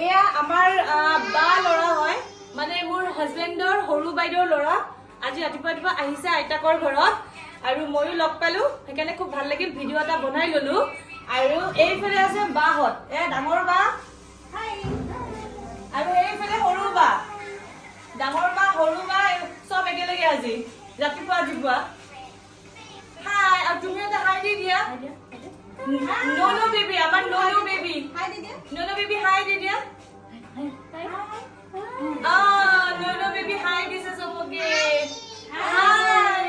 এয়া আমাৰ বা ল'ৰা হয় মানে মোৰ হাজবেণ্ডৰ সৰু বাইদেউৰ ল'ৰা আজি ৰাতিপুৱা আহিছে আইতাকৰ ঘৰত আৰু ময়ো লগ পালো সেইকাৰণে খুব ভাল লাগিল ভিডিঅ' এটা বনাই ললো আৰু এইফালে আছে বাহঁত ডাঙৰ বা আৰু এইফালে সৰু বা ডাঙৰ বা সৰু বা সব একেলগে আজি ৰাতিপুৱা হাই আৰু তুমি এটা হাই দি দিয়া No baby, আমার no baby. Hi Didi. No baby, hi Didi. Hi. Oh, no baby, hi. This is okay. Hi.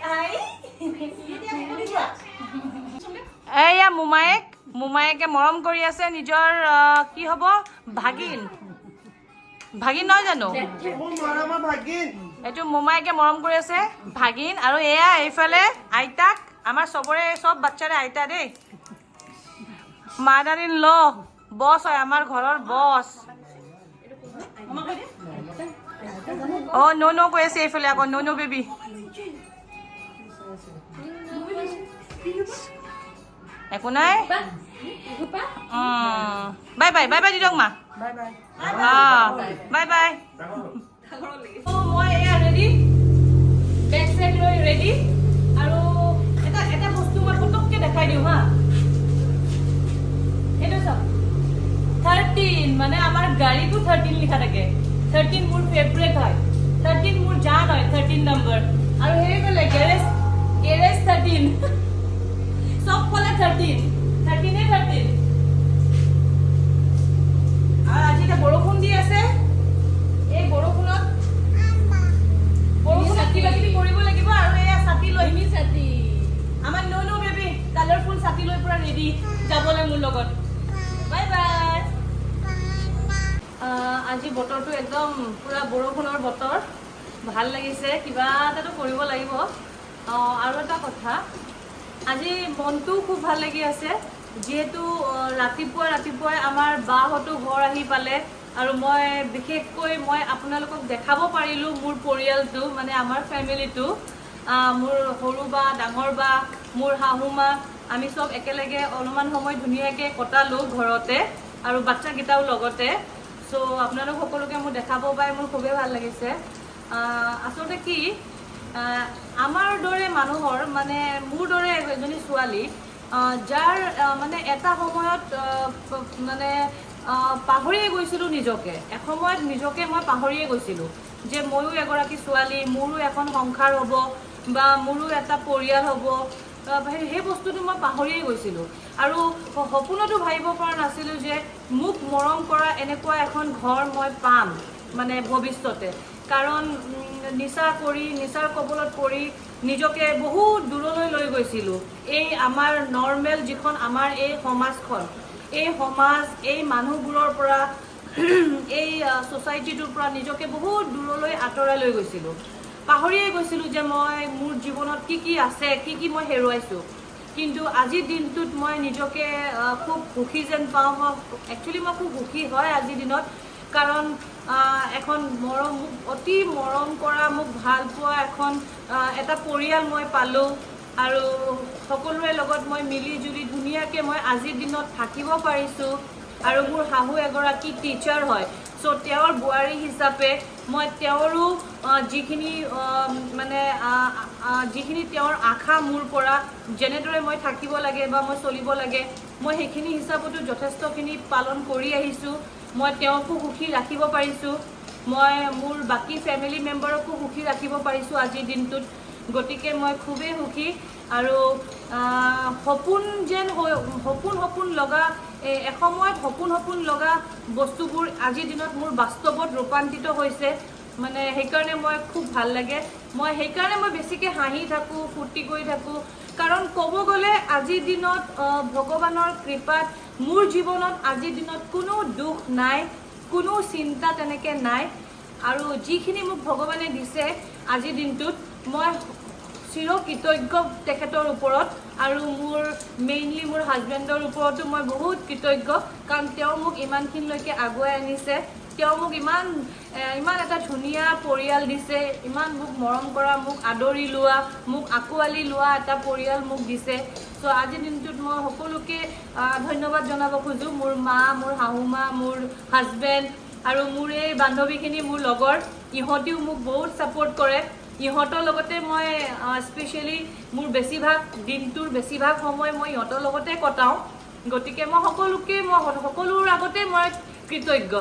Hi. এয়া মুমায়েকে মৰম কৰি আছে নিজৰ কি হ'ব ভাগিন নহয় জানো এইটো মুমায়েকে মৰম কৰি আছে ভাগিন আৰু এয়া এইফালে আইতাক আমাৰ সবৰে সব বাচ্চাৰে আইতা দেই মাদাৰ ইন ল বস হয় আমাৰ ঘৰৰ বস অ নো কৈ আছে এইফালে আকৌ নো বেবি একো নাই বাই বাই দি দিয়ক মা বাই বাই মই এয়া ৰেডি বেগ চেগ লৈ ৰেডি আৰু এটা বস্তু মই পটককে দেখাই দিওঁ হা এইটো চাওক 13 মানে আমাৰ গাড়ীটো 13 লিখা থাকে 13 মোৰ ফেভৰেট হয় 13 মোৰ জান হয় 13 নম্বৰ আৰু সেইফালে গেৰেজ 13 সব ফলে 13 আৰু আজি এটা বৰষুণ দি আছে এই বৰষুণত ছাতি লাগি কৰিব লাগিব আৰু এয়া ছাতি লৈ ছাতি আমাৰ নো বেবি কালাৰফুল ছাতি লৈ পুৰা ৰেডি যাবলৈ মোৰ লগত বাই বাই আজি বতৰটো একদম পুৰা বৰষুণৰ বতৰ ভাল লাগিছে কিবা এটাতো কৰিব লাগিব আৰু এটা কথা আজি মনটো খুব ভাল লাগি আছে যিহেতু ৰাতিপুৱাই আমাৰ বাহঁতো ঘৰ আহি পালে আৰু মই বিশেষকৈ মই আপোনালোকক দেখাব পাৰিলোঁ মোৰ পৰিয়ালটো মানে আমাৰ ফেমিলিটো মোৰ সৰু বা ডাঙৰ বা মোৰ শাহুমা আমি সব একেলগে অলপমান সময় ধুনীয়াকৈ কটালোঁ ঘৰতে আৰু বাচ্চাকেইটাও লগতে চ' আপোনালোক সকলোকে মোৰ দেখাব পাই মোৰ খুবেই ভাল লাগিছে আচলতে কি আমাৰ দৰে মানুহৰ মানে মোৰ দৰে এজনী ছোৱালী যাৰ মানে এটা সময়ত মানে পাহৰিয়ে গৈছিলোঁ নিজকে এসময়ত নিজকে মই পাহৰিয়ে গৈছিলোঁ যে ময়ো এগৰাকী ছোৱালী মোৰো এখন সংসাৰ হ'ব বা মোৰো এটা পৰিয়াল হ'ব সেই বস্তুটো মই পাহৰিয়ে গৈছিলোঁ আৰু সপোনতো ভাবিব পৰা নাছিলোঁ যে মোক মৰম কৰা এনেকুৱা এখন ঘৰ মই পাম মানে ভৱিষ্যতে কাৰণ নিচাৰ কবলত পৰি নিজকে বহুত দূৰলৈ লৈ গৈছিলোঁ এই আমাৰ নৰ্মেল যিখন আমাৰ এই সমাজখন এই সমাজ এই মানুহবোৰৰ পৰা এই ছ'চাইটিটোৰ পৰা নিজকে বহুত দূৰলৈ আঁতৰাই লৈ গৈছিলোঁ পাহৰিয়ে গৈছিলোঁ যে মই মোৰ জীৱনত কি আছে কি মই হেৰুৱাইছোঁ কিন্তু আজিৰ দিনটোত মই নিজকে খুব সুখী যেন পাওঁ একচুৱেলি মই খুব সুখী হয় আজিৰ দিনত কাৰণ এখন মোক অতি মৰম কৰা মোক ভাল পোৱা এখন এটা পৰিয়াল মই পালোঁ আৰু সকলোৰে লগত মই মিলি জুলি ধুনীয়াকৈ মই আজিৰ দিনত থাকিব পাৰিছোঁ আৰু মোৰ শাহু এগৰাকী টিচাৰ হয় চ' তেওঁৰ বোৱাৰী হিচাপে মই তেওঁৰো যিখিনি মানে যিখিনি তেওঁৰ আশা মোৰ পৰা যেনেদৰে মই থাকিব লাগে বা মই চলিব লাগে মই সেইখিনি হিচাপতো যথেষ্টখিনি পালন কৰি আহিছোঁ মই তেওঁকো সুখী ৰাখিব পাৰিছোঁ মই মোৰ বাকী ফেমিলি মেম্বাৰকো সুখী ৰাখিব পাৰিছোঁ আজিৰ দিনটোত গতিকে মই খুবেই সুখী আৰু সপোন লগা এসময়ত সপোন লগা বস্তুবোৰ আজিৰ দিনত মোৰ বাস্তৱত ৰূপান্তৰিত হৈছে মানে সেইকাৰণে মই খুব ভাল লাগে সেইকাৰণে মই বেছিকৈ হাঁহি থাকোঁ ফূৰ্তি কৰি থাকোঁ কাৰণ ক'ব গ'লে আজিৰ দিনত ভগৱানৰ কৃপাত মোৰ জীৱনত আজিৰ দিনত কোনো দুখ নাই কোনো চিন্তা তেনেকৈ নাই আৰু যিখিনি মোক ভগৱানে দিছে আজিৰ দিনটোত মই চিৰকৃতজ্ঞ তেখেতৰ ওপৰত আৰু মেইনলি মোৰ হাজবেণ্ডৰ ওপৰতো মই বহুত কৃতজ্ঞ কাৰণ তেওঁ মোক ইমানখিনিলৈকে আগুৱাই আনিছে তেওঁ মোক ইমান এটা ধুনীয়া পৰিয়াল দিছে, ইমান মোক মৰম কৰা, মোক আদৰি লোৱা, মোক আঁকোৱালি লোৱা এটা পৰিয়াল মোক দিছে। চ' আজিৰ দিনটোত মই সকলোকে ধন্যবাদ জনাব খোজোঁ। মোৰ মা, মোৰ শাহুমা, মোৰ হাজবেণ্ড আৰু মোৰ এই বান্ধৱীখিনি, মোৰ লগৰ, ইহঁতেও মোক বহুত ছাপোৰ্ট কৰে। ইহঁতৰ লগতে মই স্পেচিয়েলি মোৰ দিনটোৰ বেছিভাগ সময় মই ইহঁতৰ লগতে কটাওঁ। গতিকে মই সকলোৰ আগতে মই কৃতজ্ঞ।